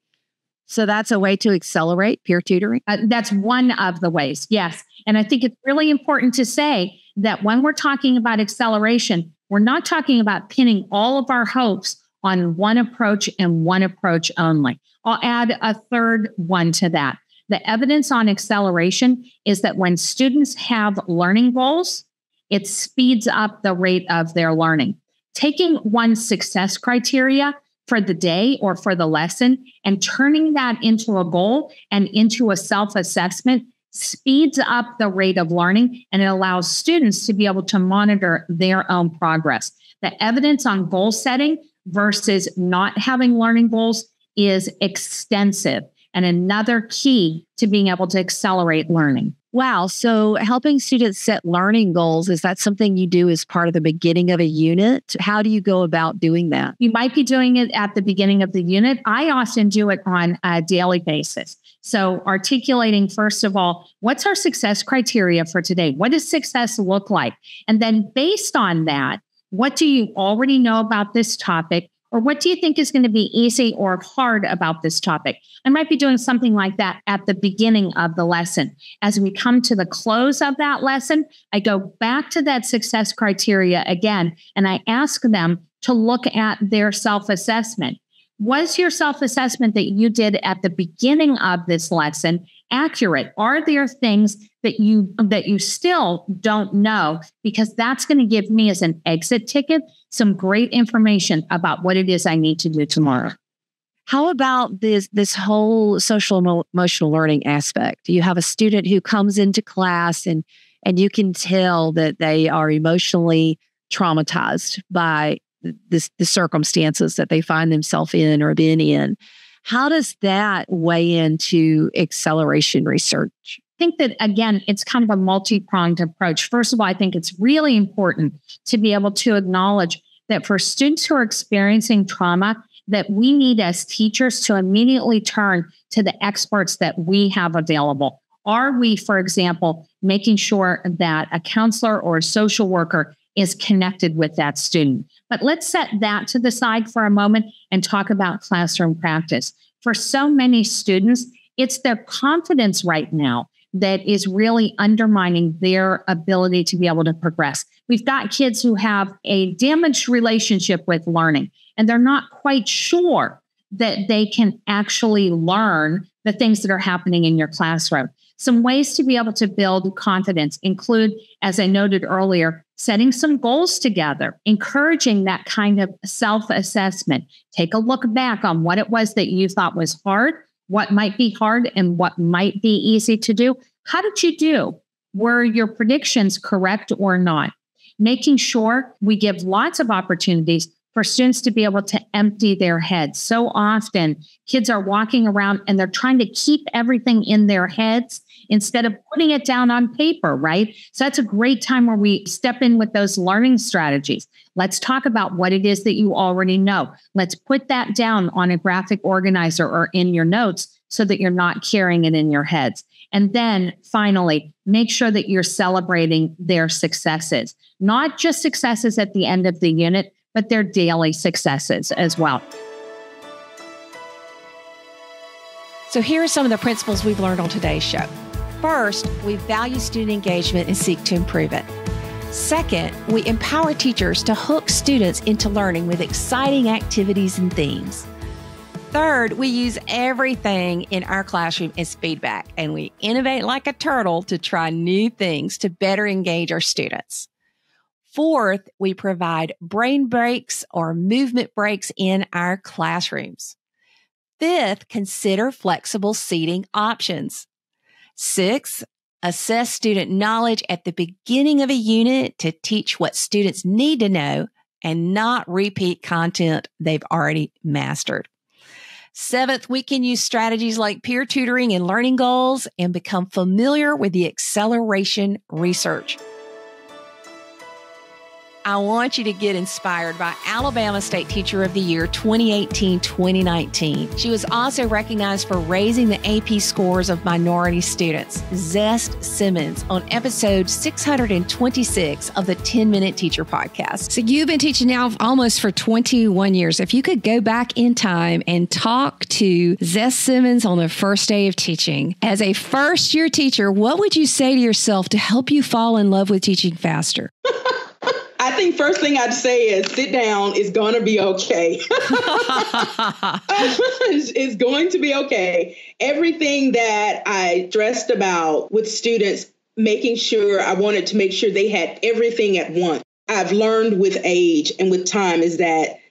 So that's a way to accelerate peer tutoring? That's one of the ways, yes. And I think it's really important to say that when we're talking about acceleration, we're not talking about pinning all of our hopes on one approach and one approach only. I'll add a third one to that. The evidence on acceleration is that when students have learning goals, it speeds up the rate of their learning. Taking one success criteria for the day or for the lesson and turning that into a goal and into a self-assessment speeds up the rate of learning, and it allows students to be able to monitor their own progress. The evidence on goal setting versus not having learning goals is extensive, and another key to being able to accelerate learning. Wow. So helping students set learning goals, is that something you do as part of the beginning of a unit? How do you go about doing that? You might be doing it at the beginning of the unit. I often do it on a daily basis. So articulating, first of all, what's our success criteria for today? What does success look like? And then based on that, what do you already know about this topic? Or what do you think is going to be easy or hard about this topic? I might be doing something like that at the beginning of the lesson. As we come to the close of that lesson, I go back to that success criteria again, and I ask them to look at their self-assessment. Was your self-assessment that you did at the beginning of this lesson accurate? Are there things that you still don't know? Because that's going to give me, as an exit ticket, some great information about what it is I need to do tomorrow. How about this whole social emotional learning aspect? You have a student who comes into class and you can tell that they are emotionally traumatized by the circumstances that they find themselves in or been in. How does that weigh into acceleration research? I think that, again, it's kind of a multi-pronged approach. First of all, I think it's really important to be able to acknowledge that for students who are experiencing trauma, that we need as teachers to immediately turn to the experts that we have available. Are we, for example, making sure that a counselor or a social worker is connected with that student? But let's set that to the side for a moment and talk about classroom practice. For so many students, it's their confidence right now that is really undermining their ability to be able to progress. We've got kids who have a damaged relationship with learning, and they're not quite sure that they can actually learn the things that are happening in your classroom. Some ways to be able to build confidence include, as I noted earlier, setting some goals together, encouraging that kind of self-assessment. Take a look back on what it was that you thought was hard, what might be hard, and what might be easy to do. How did you do? Were your predictions correct or not? Making sure we give lots of opportunities for students to be able to empty their heads. So often, kids are walking around and they're trying to keep everything in their heads instead of putting it down on paper, right? So that's a great time where we step in with those learning strategies. Let's talk about what it is that you already know. Let's put that down on a graphic organizer or in your notes so that you're not carrying it in your heads. And then finally, make sure that you're celebrating their successes, not just successes at the end of the unit, but their daily successes as well. So here are some of the principles we've learned on today's show. First, we value student engagement and seek to improve it. Second, we empower teachers to hook students into learning with exciting activities and themes. Third, we use everything in our classroom as feedback, and we innovate like a turtle to try new things to better engage our students. Fourth, we provide brain breaks or movement breaks in our classrooms. Fifth, consider flexible seating options. Sixth, assess student knowledge at the beginning of a unit to teach what students need to know and not repeat content they've already mastered. Seventh, we can use strategies like peer tutoring and learning goals and become familiar with the acceleration research. I want you to get inspired by Alabama State Teacher of the Year 2018-2019. She was also recognized for raising the AP scores of minority students, Zest Simmons, on episode 626 of the 10-Minute Teacher Podcast. So you've been teaching now almost for 21 years. If you could go back in time and talk to Zest Simmons on the first day of teaching, as a first-year teacher, what would you say to yourself to help you fall in love with teaching faster? I think first thing I'd say is sit down. It's going to be okay. It's going to be okay. Everything that I stressed about with students, making sure I wanted to make sure they had everything at once. I've learned with age and with time is that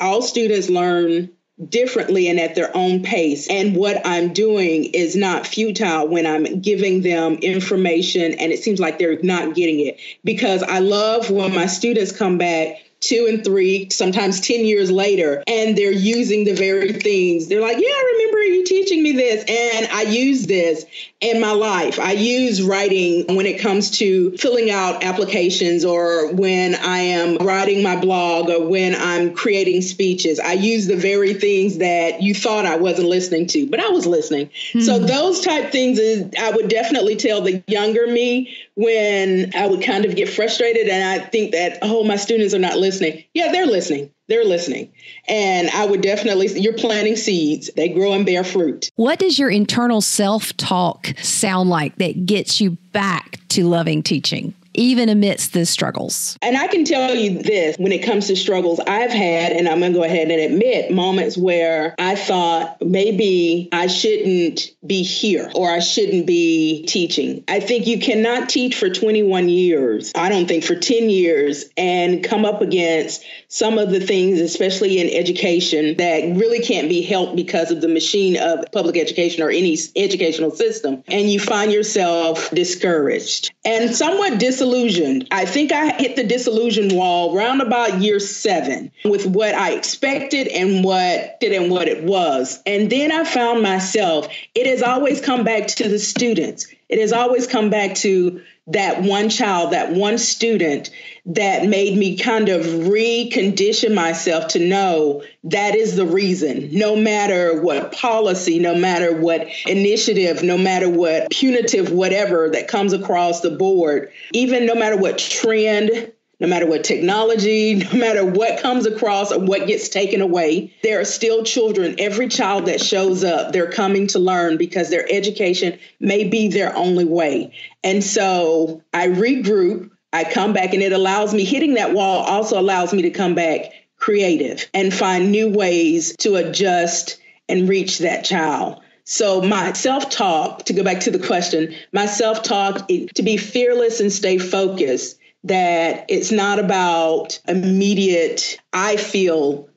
all students learn differently and at their own pace. And what I'm doing is not futile when I'm giving them information and it seems like they're not getting it. Because I love when my students come back 2 and 3, sometimes 10 years later, and they're using the very things. They're like, yeah, I remember you teaching me this. And I use this in my life. I use writing when it comes to filling out applications, or when I am writing my blog, or when I'm creating speeches. I use the very things that you thought I wasn't listening to, but I was listening. So those type things I would definitely tell the younger me when I would kind of get frustrated and I think that, oh, my students are not listening. Yeah, they're listening. They're listening. And I would definitely, you're planting seeds. They grow and bear fruit. What does your internal self-talk sound like that gets you back to loving teaching, even amidst the struggles? And I can tell you this, when it comes to struggles, I've had, and I'm going to go ahead and admit, moments where I thought maybe I shouldn't be here or I shouldn't be teaching. I think you cannot teach for 21 years, I don't think for 10 years, and come up against some of the things, especially in education, that really can't be helped because of the machine of public education or any educational system. And you find yourself discouraged and somewhat disillusioned. I think I hit the disillusion wall around about year 7 with what I expected and what it was. And then I found myself, it has always come back to the students. It has always come back to that one child, that one student that made me kind of recondition myself to know that is the reason. No matter what policy, no matter what initiative, no matter what punitive whatever that comes across the board, even no matter what trend, no matter what technology, no matter what comes across or what gets taken away, there are still children. Every child that shows up, they're coming to learn because their education may be their only way. And so I regroup, I come back, and it allows me, hitting that wall also allows me to come back creative and find new ways to adjust and reach that child. So my self-talk, to go back to the question, my self-talk, to be fearless and stay focused, that it's not about immediate, I feel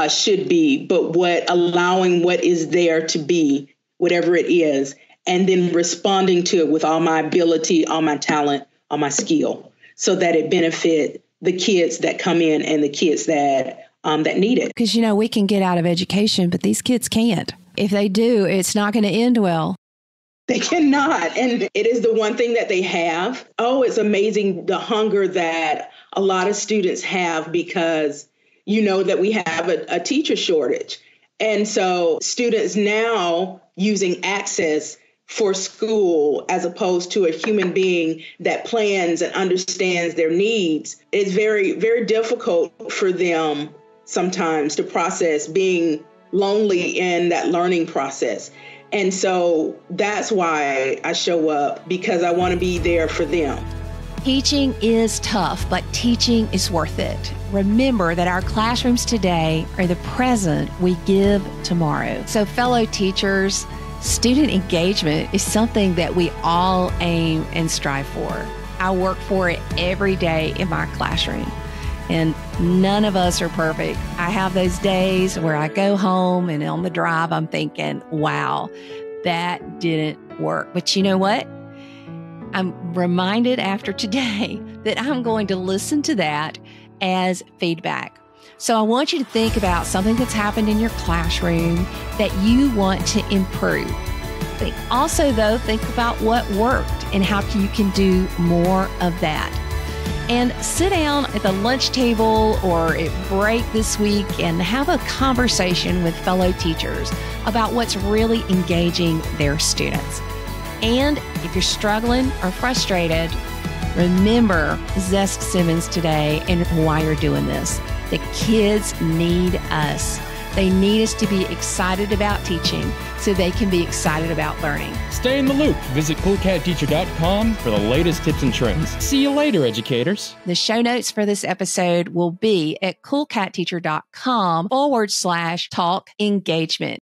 should be, but allowing what is there to be, whatever it is, and then responding to it with all my ability, all my talent, all my skill, so that it benefit the kids that come in and the kids that need it. Because, we can get out of education, but these kids can't. If they do, it's not going to end well. They cannot. And it is the one thing that they have. Oh, it's amazing the hunger that a lot of students have because that we have a teacher shortage. And so students now using access for school as opposed to a human being that plans and understands their needs, it's very, very difficult for them sometimes to process being lonely in that learning process. And so that's why I show up, because I want to be there for them. Teaching is tough, but teaching is worth it. Remember that our classrooms today are the present we give tomorrow. So fellow teachers, student engagement is something that we all aim and strive for. I work for it every day in my classroom. And none of us are perfect. I have those days where I go home and on the drive, I'm thinking, wow, that didn't work. But you know what? I'm reminded after today that I'm going to listen to that as feedback. So I want you to think about something that's happened in your classroom that you want to improve. Also, though, think about what worked and how you can do more of that. And sit down at the lunch table or at break this week and have a conversation with fellow teachers about what's really engaging their students. And if you're struggling or frustrated, remember Zest Simmons today and why you're doing this. The kids need us. They need us to be excited about teaching so they can be excited about learning. Stay in the loop. Visit coolcatteacher.com for the latest tips and trends. See you later, educators. The show notes for this episode will be at coolcatteacher.com/talk engagement.